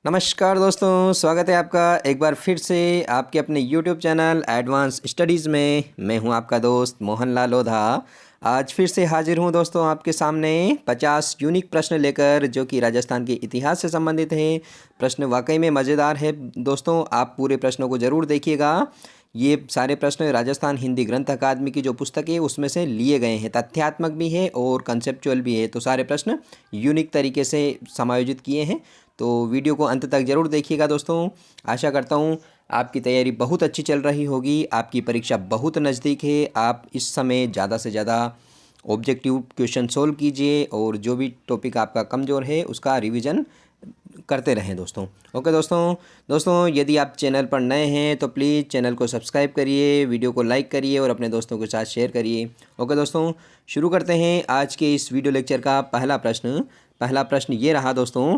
नमस्कार दोस्तों, स्वागत है आपका एक बार फिर से आपके अपने YouTube चैनल एडवांस स्टडीज़ में। मैं हूं आपका दोस्त मोहनलाल लोधा। आज फिर से हाजिर हूं दोस्तों आपके सामने 50 यूनिक प्रश्न लेकर, जो कि राजस्थान के इतिहास से संबंधित हैं। प्रश्न वाकई में मज़ेदार है दोस्तों, आप पूरे प्रश्नों को ज़रूर देखिएगा। ये सारे प्रश्न राजस्थान हिंदी ग्रंथ अकादमी की जो पुस्तक है उसमें से लिए गए हैं। तथ्यात्मक भी है और कंसेप्चुअल भी है, तो सारे प्रश्न यूनिक तरीके से समायोजित किए हैं। तो वीडियो को अंत तक ज़रूर देखिएगा दोस्तों। आशा करता हूँ आपकी तैयारी बहुत अच्छी चल रही होगी। आपकी परीक्षा बहुत नज़दीक है। आप इस समय ज़्यादा से ज़्यादा ऑब्जेक्टिव क्वेश्चन सोल्व कीजिए और जो भी टॉपिक आपका कमज़ोर है उसका रिवीजन करते रहें दोस्तों। ओके दोस्तों यदि आप चैनल पर नए हैं तो प्लीज़ चैनल को सब्सक्राइब करिए, वीडियो को लाइक करिए और अपने दोस्तों के साथ शेयर करिए। ओके दोस्तों, शुरू करते हैं आज के इस वीडियो लेक्चर का पहला प्रश्न ये रहा दोस्तों,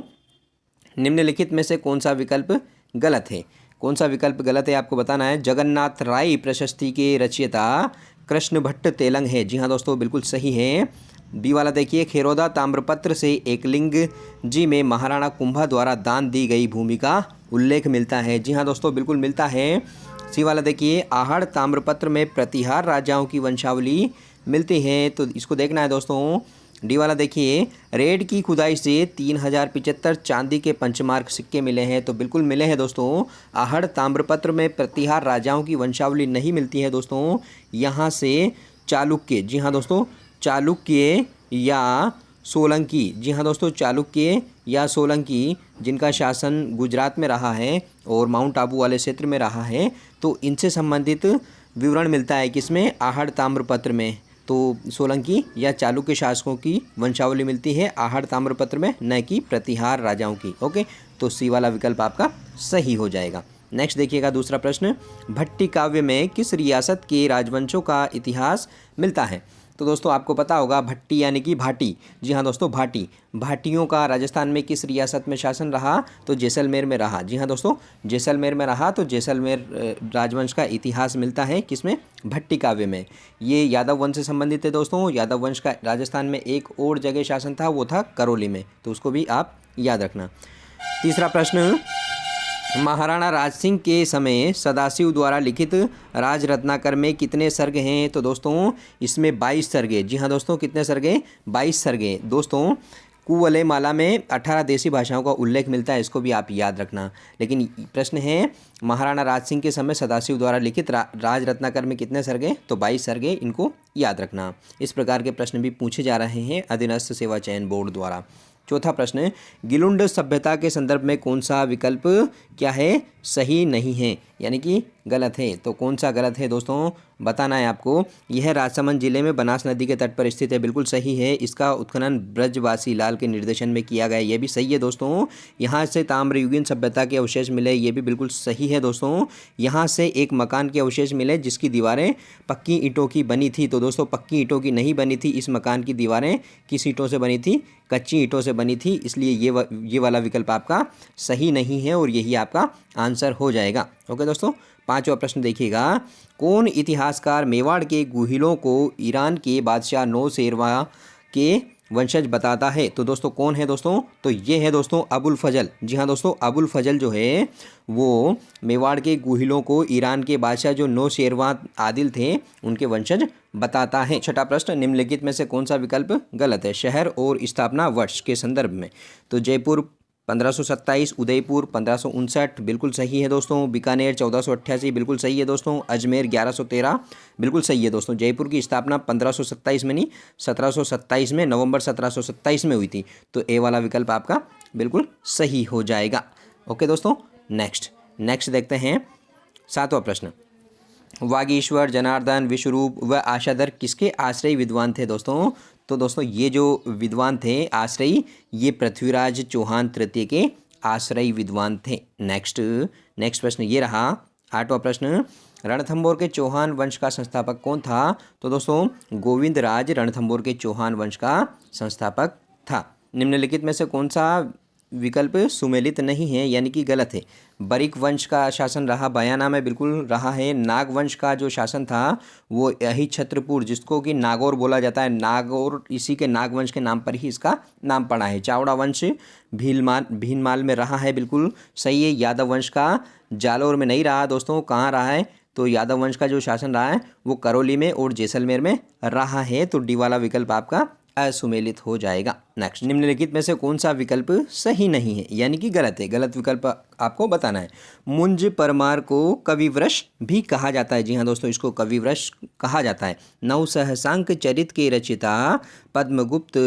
निम्नलिखित में से कौन सा विकल्प गलत है? कौन सा विकल्प गलत है आपको बताना है। जगन्नाथ राय प्रशस्ति के रचयिता कृष्ण भट्ट तेलंग है। जी हाँ दोस्तों, बिल्कुल सही है। बी वाला देखिए, खेरोदा ताम्रपत्र से एकलिंग जी में महाराणा कुंभा द्वारा दान दी गई भूमि का उल्लेख मिलता है। जी हाँ दोस्तों, बिल्कुल मिलता है। सी वाला देखिए, आहड़ ताम्रपत्र में प्रतिहार राजाओं की वंशावली मिलती है, तो इसको देखना है दोस्तों। डी वाला देखिए, रेड की खुदाई से 3075 चांदी के पंचमार्क सिक्के मिले हैं, तो बिल्कुल मिले हैं दोस्तों। आहड़ ताम्रपत्र में प्रतिहार राजाओं की वंशावली नहीं मिलती है दोस्तों। यहाँ से चालुक्य, जी हाँ दोस्तों, चालुक्य या सोलंकी, जी हाँ दोस्तों, चालुक्य या सोलंकी जिनका शासन गुजरात में रहा है और माउंट आबू वाले क्षेत्र में रहा है, तो इनसे संबंधित विवरण मिलता है किसमें? आहड़ ताम्रपत्र में। तो सोलंकी या चालुक्य शासकों की वंशावली मिलती है आहड़ ताम्रपत्र में, न कि प्रतिहार राजाओं की। ओके, तो सी वाला विकल्प आपका सही हो जाएगा। नेक्स्ट देखिएगा दूसरा प्रश्न, भट्टी काव्य में किस रियासत के राजवंशों का इतिहास मिलता है? तो दोस्तों आपको पता होगा, भट्टी यानी कि भाटी। जी हाँ दोस्तों, भाटियों का राजस्थान में किस रियासत में शासन रहा? तो जैसलमेर में रहा। जी हाँ दोस्तों, जैसलमेर में रहा, तो जैसलमेर राजवंश का इतिहास मिलता है किसमें? भट्टी काव्य में। ये यादव वंश से संबंधित है दोस्तों। यादव वंश का राजस्थान में एक और जगह शासन था, वो था करौली में, तो उसको भी आप याद रखना। तीसरा प्रश्न, महाराणा राज सिंह के समय सदाशिव द्वारा लिखित राज रत्नाकर में कितने सर्ग हैं? तो दोस्तों इसमें 22 सर्ग हैं। जी हाँ दोस्तों, कितने सर्ग हैं? 22 सर्ग हैं दोस्तों। कुवलय माला में 18 देसी भाषाओं का उल्लेख मिलता है, इसको भी आप याद रखना। लेकिन प्रश्न है, महाराणा राज सिंह के समय सदाशिव द्वारा लिखित राज रत्नाकर में कितने सर्ग हैं? तो 22 सर्ग हैं, इनको याद रखना। इस प्रकार के प्रश्न भी पूछे जा रहे हैं अधीनस्थ सेवा चयन बोर्ड द्वारा। चौथा प्रश्न, गिलुंड सभ्यता के संदर्भ में कौन सा विकल्प क्या है? सही नहीं है, यानी कि गलत है। तो कौन सा गलत है दोस्तों, बताना है आपको। यह राजसमंद जिले में बनास नदी के तट पर स्थित है, बिल्कुल सही है। इसका उत्खनन ब्रजवासी लाल के निर्देशन में किया गया, ये भी सही है दोस्तों। यहाँ से ताम्रयुगीन सभ्यता के अवशेष मिले, ये भी बिल्कुल सही है दोस्तों। यहाँ से एक मकान के अवशेष मिले जिसकी दीवारें पक्की ईंटों की बनी थी, तो दोस्तों पक्की ईंटों की नहीं बनी थी। इस मकान की दीवारें किस ईंटों से बनी थी? कच्ची ईंटों से बनी थी, इसलिए ये वाला विकल्प आपका सही नहीं है और यही आपका आंसर हो जाएगा। ओके दोस्तों, पांचवा प्रश्न देखिएगा, कौन इतिहासकार मेवाड़ के गुहिलों को ईरान के बादशाह नौशेरवा के वंशज बताता है? तो दोस्तों कौन है दोस्तों? तो ये है दोस्तों अबुल फजल। जी हाँ दोस्तों, अबुल फजल जो है वो मेवाड़ के गुहिलों को ईरान के बादशाह जो नौशेरवा आदिल थे उनके वंशज बताता है। छठा प्रश्न, निम्नलिखित में से कौन सा विकल्प गलत है शहर और स्थापना वर्ष के संदर्भ में? तो जयपुर 1527, उदयपुर 1559 बिल्कुल सही है दोस्तों। बीकानेर 1488 बिल्कुल सही है दोस्तों। अजमेर 1113 बिल्कुल सही है दोस्तों। जयपुर की स्थापना 1527 में नहीं 1727 में, नवंबर 1727 में हुई थी, तो ए वाला विकल्प आपका बिल्कुल सही हो जाएगा। ओके दोस्तों, नेक्स्ट देखते हैं सातवां प्रश्न, वागीश्वर, जनार्दन, विश्वरूप व आशाधर किसके आश्रयी विद्वान थे दोस्तों? तो दोस्तों ये जो विद्वान थे आश्रयी, ये पृथ्वीराज चौहान तृतीय के आश्रयी विद्वान थे। नेक्स्ट प्रश्न ये रहा आठवां प्रश्न, रणथंभौर के चौहान वंश का संस्थापक कौन था? तो दोस्तों गोविंदराज रणथंभौर के चौहान वंश का संस्थापक था। निम्नलिखित में से कौन सा विकल्प सुमेलित नहीं है, यानी कि गलत है। बरिक वंश का शासन रहा, बयाना में बिल्कुल रहा है। नाग वंश का जो शासन था वो यही छत्रपुर, जिसको कि नागौर बोला जाता है, नागौर इसी के नाग वंश के नाम पर ही इसका नाम पड़ा है। चावड़ा वंश भीनमाल में रहा है, बिल्कुल सही है। यादव वंश का जालौर में नहीं रहा दोस्तों, कहाँ रहा है? तो यादव वंश का जो शासन रहा है वो करौली में और जैसलमेर में रहा है। तो डी वाला विकल्प आपका असुमेलित हो जाएगा। नेक्स्ट, निम्नलिखित में से कौन सा विकल्प सही नहीं है, यानी कि गलत है? गलत विकल्प आपको बताना है। मुंज परमार को कविवृष भी कहा जाता है। जी हाँ दोस्तों, इसको कविवृष कहा जाता है। नव सहसांक चरित के रचिता पद्मगुप्त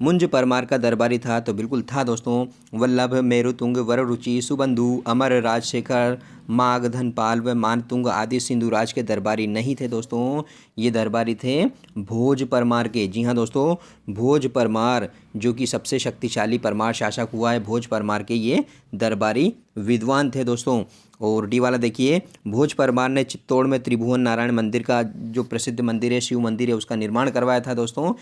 मुंज परमार का दरबारी था, तो बिल्कुल था दोस्तों। वल्लभ, मेरुतुंग, वररुचि, सुबंधु, अमर, राजशेखर, माघ, धनपाल व मानतुंग आदि सिंधु राज के दरबारी नहीं थे दोस्तों, ये दरबारी थे भोज परमार के। जी हाँ दोस्तों, भोज परमार जो कि सबसे शक्तिशाली परमार शासक हुआ है, भोज परमार के ये दरबारी विद्वान थे दोस्तों। और डी वाला देखिए, भोज परमार ने चित्तौड़ में त्रिभुवन नारायण मंदिर का जो प्रसिद्ध मंदिर है, शिव मंदिर है, उसका निर्माण करवाया था दोस्तों।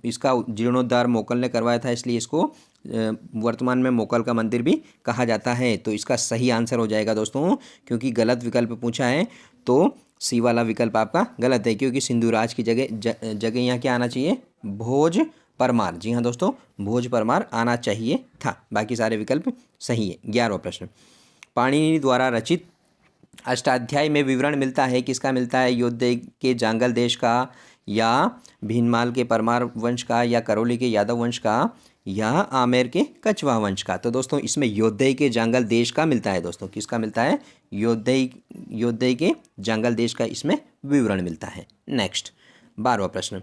इसका जीर्णोद्धार मोकल ने करवाया था, इसलिए इसको वर्तमान में मोकल का मंदिर भी कहा जाता है। तो इसका सही आंसर हो जाएगा दोस्तों, क्योंकि गलत विकल्प पूछा है तो सी वाला विकल्प आपका गलत है, क्योंकि सिंधु राज की जगह यहाँ क्या आना चाहिए? भोज परमार। जी हाँ दोस्तों, भोज परमार आना चाहिए था, बाकी सारे विकल्प सही है। 11वां प्रश्न, पाणिनि द्वारा रचित अष्टाध्यायी में विवरण मिलता है, किसका मिलता है? योद्धे के जांगल देश का, या भीनमाल के परमार वंश का, या करौली के यादव वंश का, या आमेर के कछवाहा वंश का। तो दोस्तों इसमें योद्धे के जांगल देश का मिलता है दोस्तों, किसका मिलता है? योद्धे के जांगल देश का इसमें विवरण मिलता है। नेक्स्ट, 12वां प्रश्न,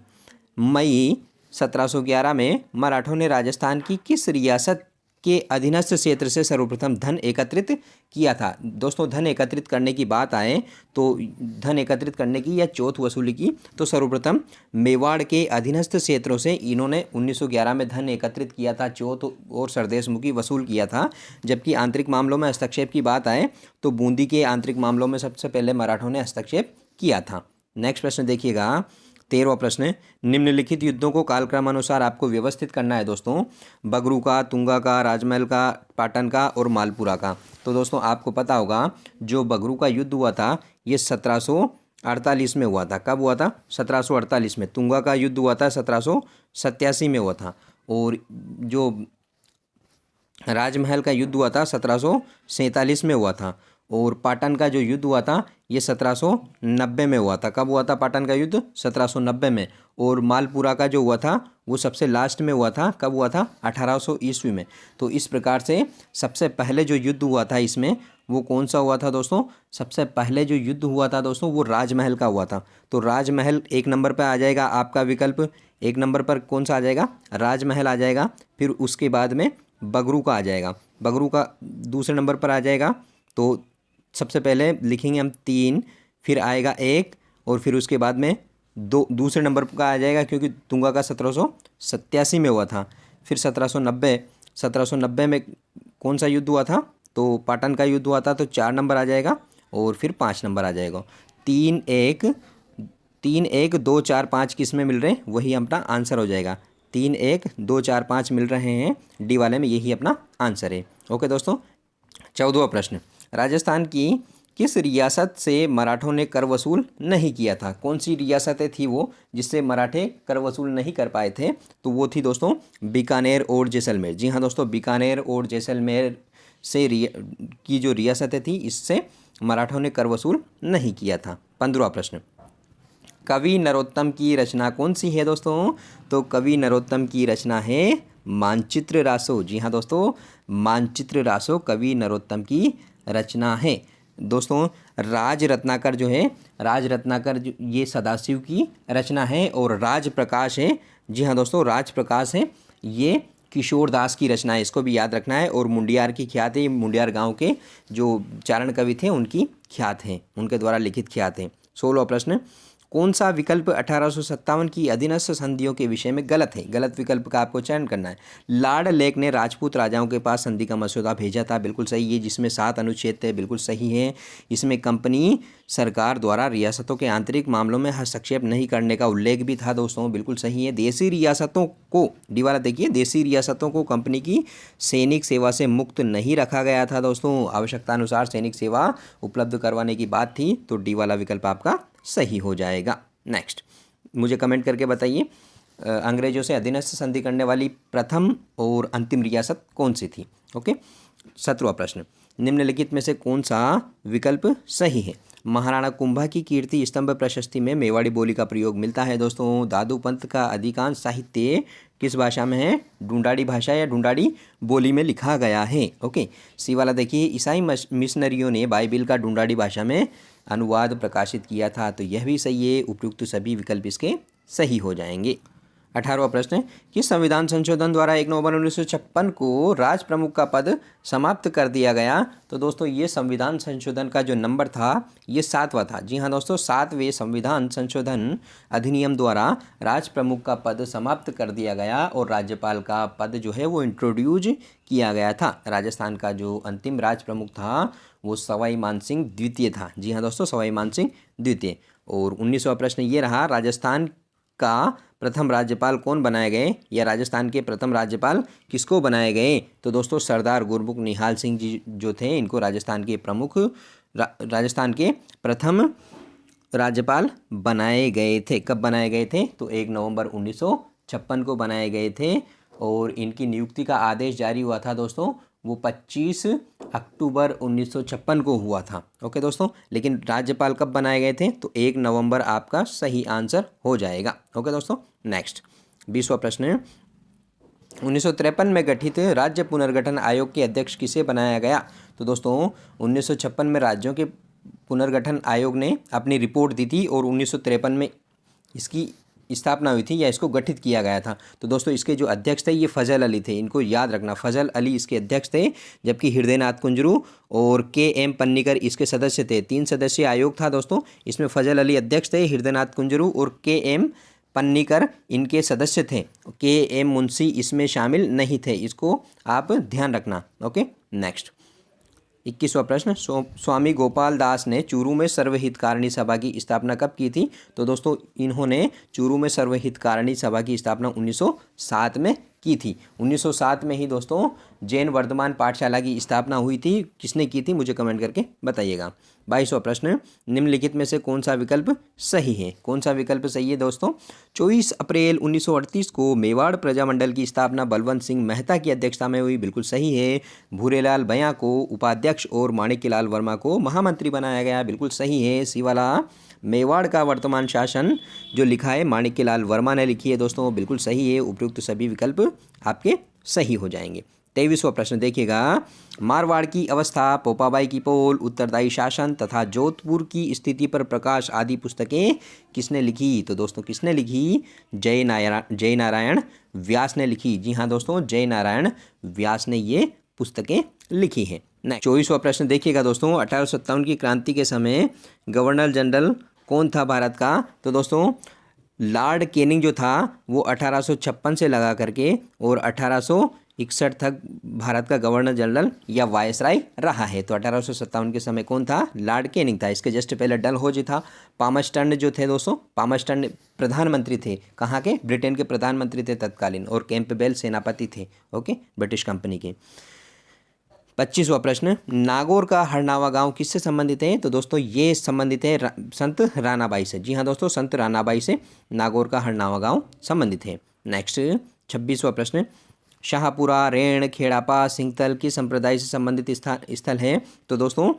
मई 1711 में मराठों ने राजस्थान की किस रियासत के अधीनस्थ क्षेत्र से सर्वप्रथम धन एकत्रित किया था? दोस्तों धन एकत्रित करने की बात आए तो धन एकत्रित करने की या चौथ वसूली की, तो सर्वप्रथम मेवाड़ के अधीनस्थ क्षेत्रों से इन्होंने 1911 में धन एकत्रित किया था, चौथ और सरदेश मुखी वसूल किया था। जबकि आंतरिक मामलों में हस्तक्षेप की बात आए तो बूंदी के आंतरिक मामलों में सबसे पहले मराठों ने हस्तक्षेप किया था। नेक्स्ट प्रश्न देखिएगा, 13वां प्रश्न, निम्नलिखित युद्धों को कालक्रमानुसार आपको व्यवस्थित करना है दोस्तों। बगरू का, तुंगा का, राजमहल का, पाटन का और मालपुरा का। तो दोस्तों आपको पता होगा जो बगरू का युद्ध हुआ था ये 1748 में हुआ था। कब हुआ था? 1748 में। तुंगा का युद्ध हुआ था 1787 में हुआ था। और जो राजमहल का युद्ध हुआ था 1747 में हुआ था। और पाटन का जो युद्ध हुआ था ये 1790 में हुआ था। कब हुआ था पाटन का युद्ध? 1790 में। और मालपुरा का जो हुआ था वो सबसे लास्ट में हुआ था। कब हुआ था? 1800 ईस्वी में। तो इस प्रकार से सबसे पहले जो युद्ध हुआ था इसमें वो कौन सा हुआ था दोस्तों? सबसे पहले जो युद्ध हुआ था दोस्तों वो राजमहल का हुआ था। तो राजमहल एक नंबर पर आ जाएगा आपका विकल्प। एक नंबर पर कौन सा आ जाएगा? राजमहल आ जाएगा। फिर उसके बाद में बगरू का आ जाएगा। बगरू का दूसरे नंबर पर आ जाएगा। तो सबसे पहले लिखेंगे हम 3, फिर आएगा 1 और फिर उसके बाद में 2 दूसरे नंबर का आ जाएगा, क्योंकि तुंगा का 1787 में हुआ था। फिर 1790 में कौन सा युद्ध हुआ था? तो पाटन का युद्ध हुआ था, तो 4 नंबर आ जाएगा और फिर 5 नंबर आ जाएगा। 3 1 2 4 5 किस में मिल रहे हैं? वही अपना आंसर हो जाएगा। 3 1 2 4 5 मिल रहे हैं डी वाले में, यही अपना आंसर है। ओके दोस्तों, 14वां प्रश्न, राजस्थान की किस रियासत से मराठों ने कर वसूल नहीं किया था? कौन सी रियासतें थी वो जिससे मराठे कर वसूल नहीं कर पाए थे? तो वो थी दोस्तों बीकानेर और जैसलमेर। जी हाँ दोस्तों, बीकानेर और जैसलमेर से की जो रियासतें थी इससे मराठों ने कर वसूल नहीं किया था। 15वां प्रश्न, कवि नरोत्तम की रचना कौन सी है दोस्तों? तो कवि नरोत्तम की रचना है मानचित्र रासो। जी हाँ दोस्तों, मानचित्र रासो कवि नरोत्तम की रचना है। दोस्तों राज रत्नाकर जो है, राज रत्नाकर ये सदाशिव की रचना है। और राज प्रकाश है, जी हाँ दोस्तों, राज प्रकाश है, ये किशोर दास की रचना है, इसको भी याद रखना है। और मुंडियार की ख्यात है, मुंडियार गांव के जो चारण कवि थे उनकी ख्यात है, उनके द्वारा लिखित ख्यात है। 16वां प्रश्न, कौन सा विकल्प 1857 की अधीनस्थ संधियों के विषय में गलत है? गलत विकल्प का आपको चयन करना है। लॉर्ड लेक ने राजपूत राजाओं के पास संधि का मसौदा भेजा था, बिल्कुल सही है। जिसमें 7 अनुच्छेद थे, बिल्कुल सही है। इसमें कंपनी सरकार द्वारा रियासतों के आंतरिक मामलों में हस्तक्षेप नहीं करने का उल्लेख भी था दोस्तों, बिल्कुल सही है। देसी रियासतों को, डी वाला देखिए, देसी रियासतों को कंपनी की सैनिक सेवा से मुक्त नहीं रखा गया था दोस्तों, आवश्यकता अनुसार सैनिक सेवा उपलब्ध करवाने की बात थी, तो डी वाला विकल्प आपका सही हो जाएगा। नेक्स्ट, मुझे कमेंट करके बताइए, अंग्रेजों से अधीनस्थ संधि करने वाली प्रथम और अंतिम रियासत कौन सी थी? ओके, 17वां प्रश्न, निम्नलिखित में से कौन सा विकल्प सही है? महाराणा कुंभा की कीर्ति स्तंभ प्रशस्ति में मेवाड़ी बोली का प्रयोग मिलता है दोस्तों। दादू पंत का अधिकांश साहित्य किस भाषा में है? ढूंढाड़ी भाषा या ढूंढाड़ी बोली में लिखा गया है। ओके, सी वाला देखिए, ईसाई मिशनरियों ने बाइबिल का ढूंढाड़ी भाषा में अनुवाद प्रकाशित किया था, तो यह भी सही है। उपयुक्त सभी विकल्प इसके सही हो जाएंगे। 18वां प्रश्न है, किस संविधान संशोधन द्वारा 1 नवंबर 1956 को राज प्रमुख का पद समाप्त कर दिया गया? तो दोस्तों ये संविधान संशोधन का जो नंबर था ये 7वां था। जी हाँ दोस्तों, 7वें संविधान संशोधन अधिनियम द्वारा राज प्रमुख का पद समाप्त कर दिया गया और राज्यपाल का पद जो है वो इंट्रोड्यूस किया गया था। राजस्थान का जो अंतिम राज प्रमुख था वो सवाई मानसिंह द्वितीय था। जी हाँ दोस्तों, सवाई मानसिंह द्वितीय। और 19वां प्रश्न ये रहा, राजस्थान का प्रथम राज्यपाल कौन बनाए गए, या राजस्थान के प्रथम राज्यपाल किसको बनाए गए? तो दोस्तों सरदार गुरमुख निहाल सिंह जी जो थे, इनको राजस्थान के राजस्थान के प्रथम राज्यपाल बनाए गए थे। कब बनाए गए थे? तो 1 नवंबर 1956 को बनाए गए थे और इनकी नियुक्ति का आदेश जारी हुआ था दोस्तों, वो 25 अक्टूबर 1956 को हुआ था। ओके दोस्तों, लेकिन राज्यपाल कब बनाए गए थे? तो 1 नवंबर आपका सही आंसर हो जाएगा। ओके दोस्तों, नेक्स्ट 20वां प्रश्न है, 1953 में गठित राज्य पुनर्गठन आयोग के अध्यक्ष किसे बनाया गया? तो दोस्तों 1956 में राज्यों के पुनर्गठन आयोग ने अपनी रिपोर्ट दी थी और 1953 में इसकी स्थापना हुई थी या इसको गठित किया गया था। तो दोस्तों इसके जो अध्यक्ष थे ये फजल अली थे, इनको याद रखना, फजल अली इसके अध्यक्ष थे, जबकि हृदयनाथ कुंजरू और के.एम. पन्नीकर इसके सदस्य थे। 3 सदस्यीय आयोग था दोस्तों, इसमें फजल अली अध्यक्ष थे, हृदयनाथ कुंजरू और के.एम. पन्नीकर इनके सदस्य थे। के.एम. मुंशी इसमें शामिल नहीं थे, इसको आप ध्यान रखना। ओके, नेक्स्ट 21वां प्रश्न, स्वामी गोपाल दास ने चूरू में सर्वहितकारिणी सभा की स्थापना कब की थी? तो दोस्तों इन्होंने चूरू में सर्वहितकारिणी सभा की स्थापना 1907 में की थी। 1907 में ही दोस्तों जैन वर्धमान पाठशाला की स्थापना हुई थी। किसने की थी मुझे कमेंट करके बताइएगा। 22वां प्रश्न, निम्नलिखित में से कौन सा विकल्प सही है? कौन सा विकल्प सही है दोस्तों? 24 अप्रैल 1938 को मेवाड़ प्रजामंडल की स्थापना बलवंत सिंह मेहता की अध्यक्षता में हुई, बिल्कुल सही है। भूरेलाल भैया को उपाध्यक्ष और माणिक्यलाल वर्मा को महामंत्री बनाया गया, बिल्कुल सही है। सी वाला, मेवाड़ का वर्तमान शासन जो लिखा है माणिक्यलाल वर्मा ने लिखी है दोस्तों, बिल्कुल सही है। उपयुक्त सभी विकल्प आपके सही हो जाएंगे। 23वां प्रश्न देखिएगा, मारवाड़ की अवस्था, पोपाबाई की पोल, उत्तरदायी शासन तथा जोधपुर की स्थिति पर प्रकाश आदि पुस्तकें किसने लिखी? तो दोस्तों किसने लिखी? जय नारायण व्यास ने लिखी। जी हाँ दोस्तों, जय नारायण व्यास ने ये पुस्तकें लिखी हैं। 24वां प्रश्न देखिएगा दोस्तों, 1857 की क्रांति के समय गवर्नर जनरल कौन था भारत का? तो दोस्तों लॉर्ड कैनिंग जो था वो 1856 से लगा करके और 1861 तक भारत का गवर्नर जनरल या वायसराय रहा है। तो 1857 के समय कौन था? लॉर्ड कैनिंग था। इसके जस्ट पहले डलहौजी था। पामस्टर्न जो थे दोस्तों, पामस्टर्न प्रधानमंत्री थे, कहाँ के? ब्रिटेन के प्रधानमंत्री थे तत्कालीन, और कैंपबेल सेनापति थे, ओके, ब्रिटिश कंपनी के। 25वां प्रश्न, नागौर का हरनावा गांव किससे संबंधित है? तो दोस्तों ये संबंधित है संत रानाबाई से। जी हाँ दोस्तों, संत रानाबाई से नागौर का हरनावा गांव संबंधित है। नेक्स्ट 26वां प्रश्न, शाहपुरा, रेण, खेड़ापा, सिंगतल किस संप्रदाय से संबंधित स्थल है? तो दोस्तों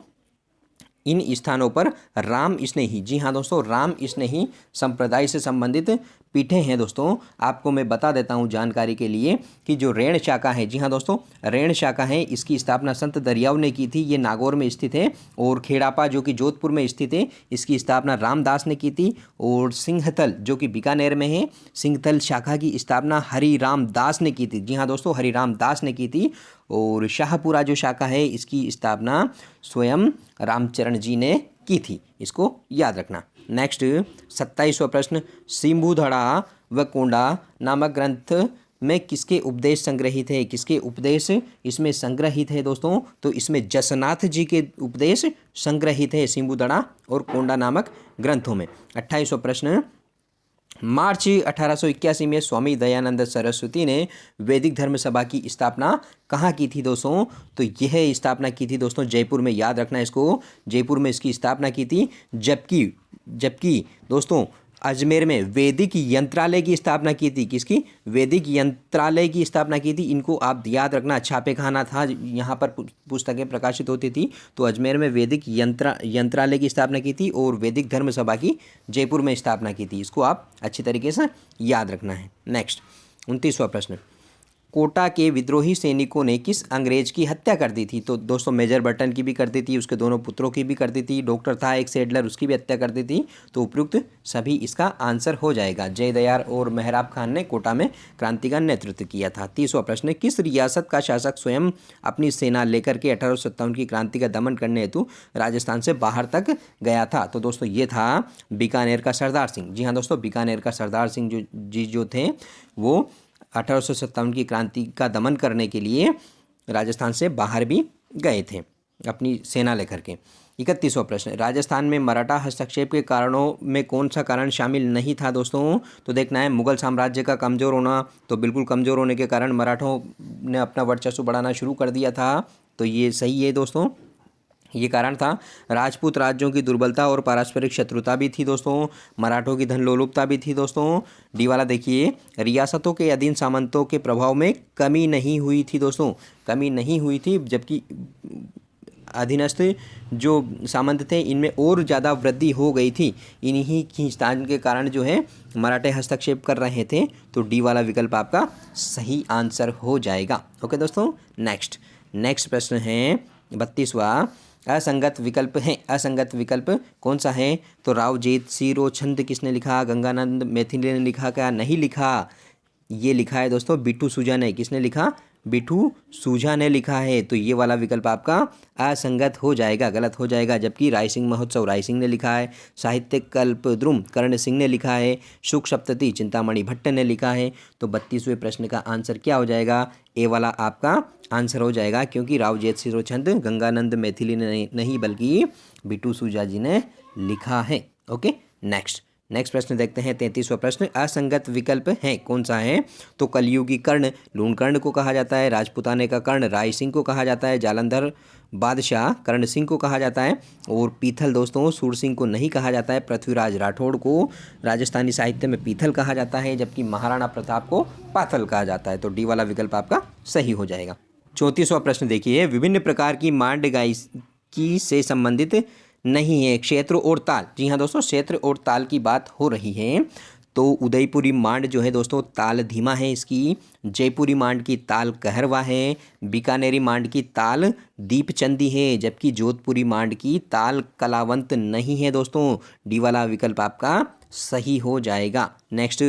इन स्थानों पर राम स्नेही, जी हाँ दोस्तों, राम स्नेही संप्रदाय से संबंधित पीठें हैं। दोस्तों आपको मैं बता देता हूँ जानकारी के लिए कि जो रेण शाखा है, जी हाँ दोस्तों, रेण शाखा है, इसकी स्थापना संत दरियाव ने की थी। ये नागौर में स्थित है। और खेड़ापा जो कि जोधपुर में स्थित है, इसकी स्थापना रामदास ने की थी। और सिंहतल जो कि बीकानेर में है, सिंहतल शाखा की स्थापना हरिराम दास ने की थी। जी हाँ दोस्तों, हरिराम दास ने की थी। और शाहपुरा जो शाखा है, इसकी स्थापना स्वयं रामचरण जी ने की थी, इसको याद रखना। नेक्स्ट 27वां प्रश्न, सिंबुधड़ा व कोंडा नामक ग्रंथ में किसके उपदेश संग्रहित है? किसके उपदेश इसमें संग्रहित है दोस्तों? तो इसमें जसनाथ जी के उपदेश संग्रहित है सिंबुधड़ा और कोंडा नामक ग्रंथों में। 28वां प्रश्न, मार्च 1881 में स्वामी दयानंद सरस्वती ने वैदिक धर्म सभा की स्थापना कहाँ की थी दोस्तों? तो यह स्थापना की थी दोस्तों जयपुर में, याद रखना इसको, जयपुर में इसकी स्थापना की थी। जबकि दोस्तों अजमेर में वैदिक यंत्रालय की स्थापना की थी। किसकी? वैदिक यंत्रालय की स्थापना की थी। इनको आप याद रखना, छापे खाना था, यहाँ पर पुस्तकें प्रकाशित होती थी। तो अजमेर में वैदिक यंत्रालय की स्थापना की थी और वैदिक धर्म सभा की जयपुर में स्थापना की थी। इसको आप अच्छी तरीके से याद रखना है। नेक्स्ट 29वां प्रश्न, कोटा के विद्रोही सैनिकों ने किस अंग्रेज की हत्या कर दी थी? तो दोस्तों मेजर बर्टन की भी कर दी थी, उसके दोनों पुत्रों की भी कर दी थी, डॉक्टर था एक सेडलर, उसकी भी हत्या कर दी थी। तो उपयुक्त सभी इसका आंसर हो जाएगा। जयदयार और मेहराब खान ने कोटा में क्रांति का नेतृत्व किया था। 30वां प्रश्न, किस रियासत का शासक स्वयं अपनी सेना लेकर के 1857 की क्रांति का दमन करने हेतु राजस्थान से बाहर तक गया था? तो दोस्तों ये था बीकानेर का सरदार सिंह। जी हाँ दोस्तों, बीकानेर का सरदार सिंह जो थे वो 1857 की क्रांति का दमन करने के लिए राजस्थान से बाहर भी गए थे अपनी सेना लेकर के। 31वां प्रश्न, राजस्थान में मराठा हस्तक्षेप के कारणों में कौन सा कारण शामिल नहीं था दोस्तों? तो देखना है, मुगल साम्राज्य का कमज़ोर होना। तो बिल्कुल कमज़ोर होने के कारण मराठों ने अपना वर्चस्व बढ़ाना शुरू कर दिया था। तो ये सही है दोस्तों, ये कारण था। राजपूत राज्यों की दुर्बलता और पारस्परिक शत्रुता भी थी दोस्तों। मराठों की धन लोलुपता भी थी दोस्तों। डी वाला देखिए, रियासतों के अधीन सामंतों के प्रभाव में कमी नहीं हुई थी दोस्तों, कमी नहीं हुई थी, जबकि अधीनस्थ जो सामंत थे इनमें और ज़्यादा वृद्धि हो गई थी। इन्हीं खींचतान के कारण जो है मराठे हस्तक्षेप कर रहे थे। तो डी वाला विकल्प आपका सही आंसर हो जाएगा। ओके दोस्तों, नेक्स्ट प्रश्न है 32वां, असंगत विकल्प है। असंगत विकल्प कौन सा है? तो राव जेत सिरो छंद किसने लिखा? गंगानंद मैथिली ने लिखा क्या? नहीं लिखा। ये लिखा है दोस्तों बिट्टू सूजा ने। किसने लिखा? बिट्टू सूजा ने लिखा है। तो ये वाला विकल्प आपका असंगत हो जाएगा, गलत हो जाएगा। जबकि रायसिंह महोत्सव रायसिंह ने लिखा है, साहित्य कल्पद्रुम कर्ण सिंह ने लिखा है, शुक सप्तति चिंतामणि भट्ट ने लिखा है। तो 32वें प्रश्न का आंसर क्या हो जाएगा? ए वाला आपका आंसर हो जाएगा, क्योंकि राव जेत सिरो छंद गंगानंद मैथिली ने नहीं बल्कि बिट्टू सूजा जी ने लिखा है। ओके, नेक्स्ट प्रश्न देखते हैं 33वां प्रश्न, असंगत विकल्प है कौन सा है? तो कलयुगी कर्ण लूणकर्ण को कहा जाता है, राजपुताने का कर्ण राय सिंह को कहा जाता है, जालंधर बादशाह कर्ण सिंह को कहा जाता है, और पीथल दोस्तों सूर सिंह को नहीं कहा जाता है। पृथ्वीराज राठौड़ को राजस्थानी साहित्य में पीथल कहा जाता है, जबकि महाराणा प्रताप को पाथल कहा जाता है। तो डी वाला विकल्प आपका सही हो जाएगा। 34वां प्रश्न देखिए, विभिन्न प्रकार की मांड गायकी से संबंधित नहीं है क्षेत्र और ताल। जी हाँ दोस्तों, क्षेत्र और ताल की बात हो रही है। तो उदयपुरी मांड जो है दोस्तों ताल धीमा है इसकी, जयपुरी मांड की ताल कहरवा है, बीकानेरी मांड की ताल दीपचंदी है, जबकि जोधपुरी मांड की ताल कलावंत नहीं है दोस्तों। डी वाला विकल्प आपका सही हो जाएगा। नेक्स्ट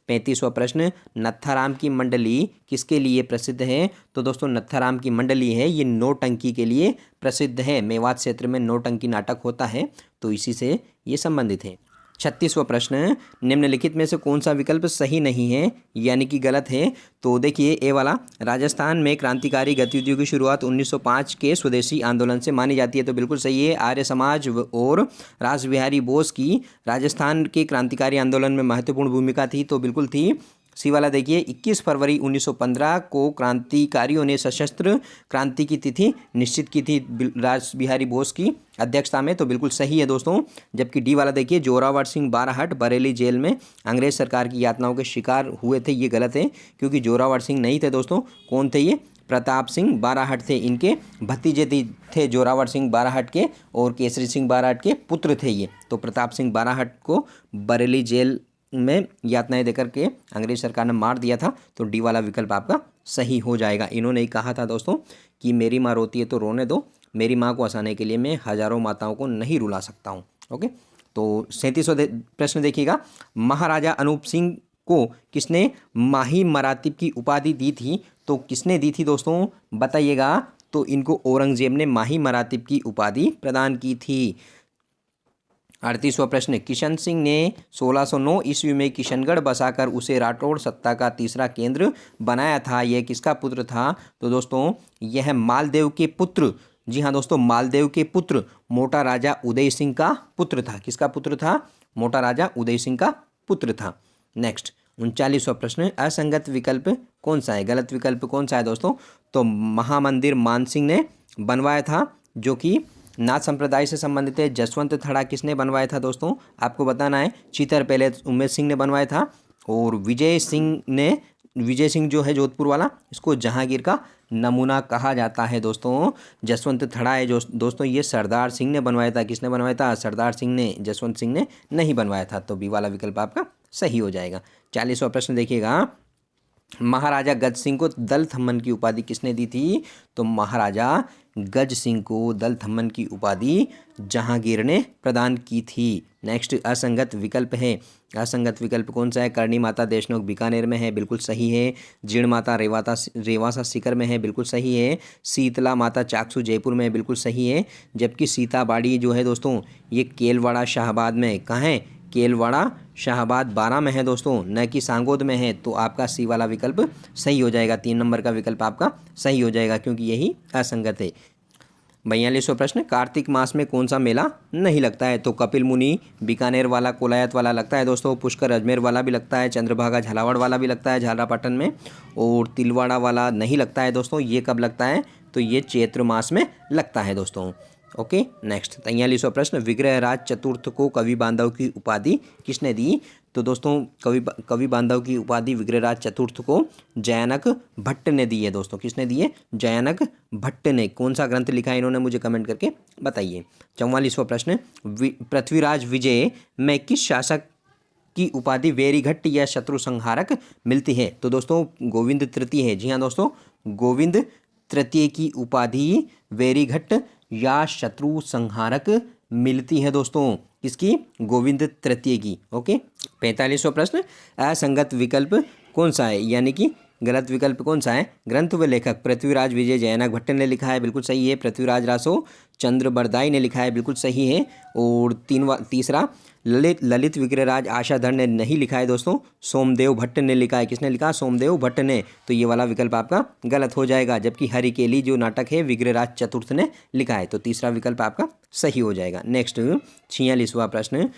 35वां प्रश्न, नत्थाराम की मंडली किसके लिए प्रसिद्ध है? तो दोस्तों नत्थाराम की मंडली है ये नौटंकी के लिए प्रसिद्ध है। मेवात क्षेत्र में नौटंकी नाटक होता है, तो इसी से ये संबंधित है। 36वां प्रश्न, निम्नलिखित में से कौन सा विकल्प सही नहीं है यानी कि गलत है? तो देखिए ए वाला, राजस्थान में क्रांतिकारी गतिविधियों की शुरुआत 1905 के स्वदेशी आंदोलन से मानी जाती है। तो बिल्कुल सही है। आर्य समाज और रासबिहारी बोस की राजस्थान के क्रांतिकारी आंदोलन में महत्वपूर्ण भूमिका थी, तो बिल्कुल थी। सी वाला देखिए, 21 फरवरी 1915 को क्रांतिकारियों ने सशस्त्र क्रांति की तिथि निश्चित की थी रासबिहारी बोस की अध्यक्षता में, तो बिल्कुल सही है दोस्तों। जबकि डी वाला देखिए, जोरावर सिंह बाराहट बरेली जेल में अंग्रेज सरकार की यातनाओं के शिकार हुए थे, ये गलत है, क्योंकि जोरावर सिंह नहीं थे दोस्तों। कौन थे ये? प्रताप सिंह बाराहट थे, इनके भतीजे थे जोरावर सिंह बाराहट के, और केसरी सिंह बाराहट के पुत्र थे ये। तो प्रताप सिंह बाराहट को बरेली जेल में यातनाएं देकर के अंग्रेज सरकार ने मार दिया था। तो डी वाला विकल्प आपका सही हो जाएगा। इन्होंने ही कहा था दोस्तों कि मेरी माँ रोती है तो रोने दो, मेरी माँ को हंसाने के लिए मैं हजारों माताओं को नहीं रुला सकता हूँ। ओके, तो 37वां प्रश्न देखिएगा, महाराजा अनूप सिंह को किसने माही मरातिब की उपाधि दी थी? तो किसने दी थी दोस्तों बताइएगा? तो इनको औरंगजेब ने माही मरातिब की उपाधि प्रदान की थी। 38वां प्रश्न, किशन सिंह ने 1609 ईस्वी में किशनगढ़ बसाकर उसे राठौड़ सत्ता का तीसरा केंद्र बनाया था। यह किसका पुत्र था? तो दोस्तों यह मालदेव के पुत्र, जी हाँ दोस्तों, मालदेव के पुत्र मोटा राजा उदय सिंह का पुत्र था। किसका पुत्र था? मोटा राजा उदय सिंह का पुत्र था। नेक्स्ट 39वां प्रश्न, असंगत विकल्प कौन सा है? गलत विकल्प कौन सा है दोस्तों? तो महामंदिर मान सिंह ने बनवाया था, जो कि नाथ संप्रदाय से संबंधित है। जसवंत थड़ा किसने बनवाया था दोस्तों? आपको बताना है। चितर पहले उमेश सिंह ने बनवाया था, और विजय सिंह जो है जोधपुर वाला, इसको जहांगीर का नमूना कहा जाता है दोस्तों। जसवंत थड़ा है जो दोस्तों, ये सरदार सिंह ने बनवाया था। किसने बनवाया था? सरदार सिंह ने, जसवंत सिंह ने नहीं बनवाया था। तो बी वाला विकल्प आपका सही हो जाएगा। 40वां प्रश्न देखिएगा, महाराजा गज सिंह को दल थम्मन की उपाधि किसने दी थी? तो महाराजा गज सिंह को दल थम्मन की उपाधि जहांगीर ने प्रदान की थी। नेक्स्ट असंगत विकल्प है। असंगत विकल्प कौन सा है? करणी माता देशनोक बीकानेर में है, बिल्कुल सही है। जीण माता रेवासा सीकर में है, बिल्कुल सही है। शीतला माता चाकसू जयपुर में है, बिल्कुल सही है। जबकि सीताबाड़ी जो है दोस्तों, ये केलवाड़ा शाहबाद में, कहाँ है? केलवाड़ा शाहबाद 12 में है दोस्तों, न कि सांगोद में है। तो आपका सी वाला विकल्प सही हो जाएगा। 3 नंबर का विकल्प आपका सही हो जाएगा, क्योंकि यही असंगत है। 42वां प्रश्न, कार्तिक मास में कौन सा मेला नहीं लगता है? तो कपिल मुनि बीकानेर वाला, कोलायत वाला लगता है दोस्तों। पुष्कर अजमेर वाला भी लगता है। चंद्रभागा झालावाड़ वाला भी लगता है झालरापाटन में। और तिलवाड़ा वाला नहीं लगता है दोस्तों। ये कब लगता है? तो ये चैत्र मास में लगता है दोस्तों। ओके। नेक्स्ट 43वां प्रश्न, विग्रहराज चतुर्थ को कवि बांधव की उपाधि किसने दी? तो दोस्तों कवि बांधव की उपाधि विग्रहराज चतुर्थ को जयानक भट्ट ने दी है दोस्तों। किसने दी है? जयानक भट्ट ने। कौन सा ग्रंथ लिखा है इन्होंने, मुझे कमेंट करके बताइए। 44वां प्रश्न, पृथ्वीराज विजय में किस शासक की उपाधि वेरीघट्ट या शत्रु संहारक मिलती है? तो दोस्तों गोविंद तृतीय है। जी हाँ दोस्तों, गोविंद तृतीय की उपाधि वेरीघट्ट या शत्रु संहारक मिलती है दोस्तों। किसकी? गोविंद तृतीय की। ओके। 45वां प्रश्न, असंगत विकल्प कौन सा है, यानी कि गलत विकल्प कौन सा है? ग्रंथ व लेखक पृथ्वीराज विजय जयानक भट्ट ने लिखा है, बिल्कुल सही है। पृथ्वीराज रासो चंद्र बरदाई ने लिखा है, बिल्कुल सही है। और तीसरा ललित विग्रहराज आशाधर ने नहीं लिखा है दोस्तों, सोमदेव भट्ट ने लिखा है। किसने लिखा? सोमदेव भट्ट ने। तो ये वाला विकल्प आपका गलत हो जाएगा। जबकि हरिकेली जो नाटक है विग्रहराज चतुर्थ ने लिखा है। तो तीसरा विकल्प आपका सही हो जाएगा। नेक्स्ट 46वां प्रश्न,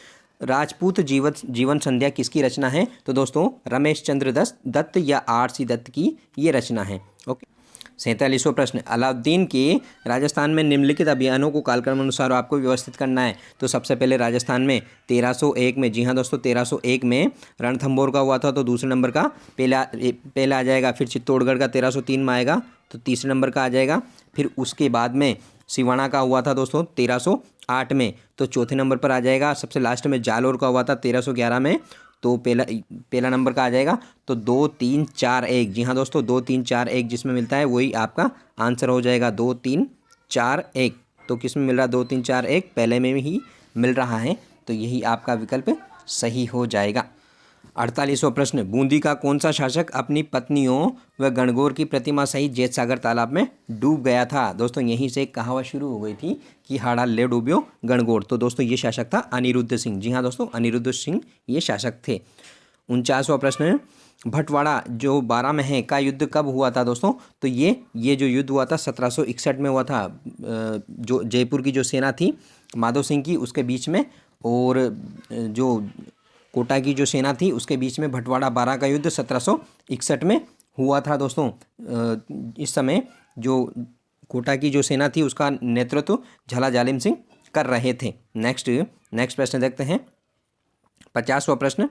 राजपूत जीवन संध्या किसकी रचना है? तो दोस्तों रमेश चंद्र दत्त या आर.सी. दत्त की ये रचना है। ओके। 47वां प्रश्न, अलाउद्दीन के राजस्थान में निम्नलिखित अभियानों को कालक्रम अनुसार आपको व्यवस्थित करना है। तो सबसे पहले राजस्थान में 1301 में, जी हाँ दोस्तों 1301 में रणथंभौर का हुआ था, तो दूसरे नंबर का पहला आ जाएगा। फिर चित्तौड़गढ़ का 1303 में आएगा, तो तीसरे नंबर का आ जाएगा। फिर उसके बाद में सिवाना का हुआ था दोस्तों 1308 में, तो चौथे नंबर पर आ जाएगा। सबसे लास्ट में जालोर का हुआ था 1311 में, तो पहला नंबर का आ जाएगा। तो 2 3 4 1, जी हाँ दोस्तों 2 3 4 1 जिसमें मिलता है वही आपका आंसर हो जाएगा। 2 3 4 1, तो किस में मिल रहा है? 2 3 4 1 पहले में ही मिल रहा है, तो यही आपका विकल्प सही हो जाएगा। 48वां प्रश्न, बूंदी का कौन सा शासक अपनी पत्नियों व गणगौर की प्रतिमा सहित जेतसागर तालाब में डूब गया था? दोस्तों यहीं से एक कहावत शुरू हो गई थी कि हाड़ा ले डूबियो गणगौर। तो दोस्तों ये शासक था अनिरुद्ध सिंह। जी हाँ दोस्तों, अनिरुद्ध सिंह ये शासक थे। 49वां प्रश्न, भटवाड़ा जो 12 में है का युद्ध कब हुआ था दोस्तों? तो ये जो युद्ध हुआ था 1761 में हुआ था। जो जयपुर की जो सेना थी माधो सिंह की, उसके बीच में, और जो कोटा की जो सेना थी उसके बीच में भटवाड़ा 12 का युद्ध 1761 में हुआ था दोस्तों। इस समय जो कोटा की जो सेना थी उसका नेतृत्व झाला जालिम सिंह कर रहे थे। नेक्स्ट प्रश्न देखते हैं। 50वां प्रश्न,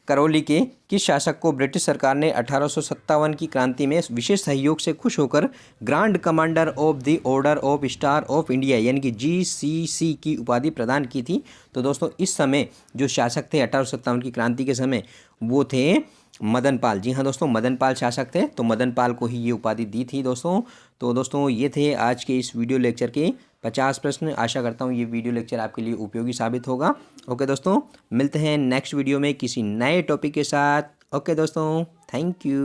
करौली के किस शासक को ब्रिटिश सरकार ने 1857 की क्रांति में विशेष सहयोग से खुश होकर grand commander of the order of star of India यानी कि GCC की उपाधि प्रदान की थी? तो दोस्तों इस समय जो शासक थे 1857 की क्रांति के समय वो थे मदन पाल। जी हाँ दोस्तों, मदन पाल शासक थे, तो मदन पाल को ही ये उपाधि दी थी दोस्तों। तो दोस्तों ये थे आज के इस वीडियो लेक्चर के 50 प्रश्न। आशा करता हूँ ये वीडियो लेक्चर आपके लिए उपयोगी साबित होगा। ओके दोस्तों, मिलते हैं नेक्स्ट वीडियो में किसी नए टॉपिक के साथ। ओके दोस्तों, थैंक यू।